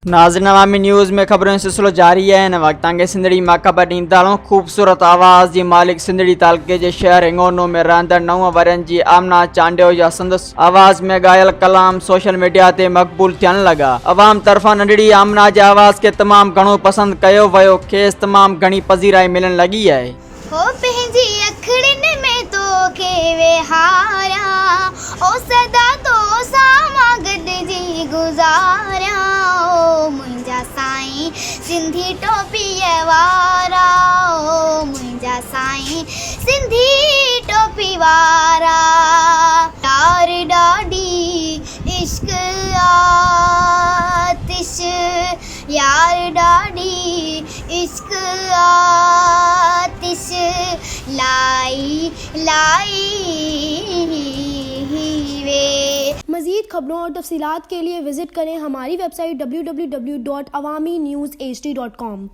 नाज़रीन अवामी न्यूज़ में खबरों सिलसिलो जारी है। इन वक्त तंगे सिंधड़ी मौका पर ॾींदाणो ख़ूबसूरत आवाज़ जी मालिक सिंधड़ी तालुके जे शहर हिंगोनो में रहंदड़ 9 वरनि जी आमना चांडियो जा संदसि आवाज़ में ॻायल कलाम सोशल मीडिया ते मक़बूल थियण लॻा। अवाम तरफ़ां नंढड़ी आमना जे आवाज़ खे तमामु घणो पसंदि कयो वियो, खेसि तमामु घणी पज़ीराई मिलण लॻी आहे। हो पंहिंजी अखड़ियुनि में तोखे वेहारिया, ओ सदा तो सां गॾिजी गुज़ारिया, ओ मुंहिंजा साईं सिंधी टोपीअ वारा, ओ मुंहिंजा साईं सिंधी टोपी वारा। यार ॾाढी इश्क आतिश, यार ॾाढी इश्क आतिश लाई लाई वे। मज़ीद खबरों और तफसीलात के लिए विज़िट करें हमारी वेबसाइट www.awamiNewsHD.com।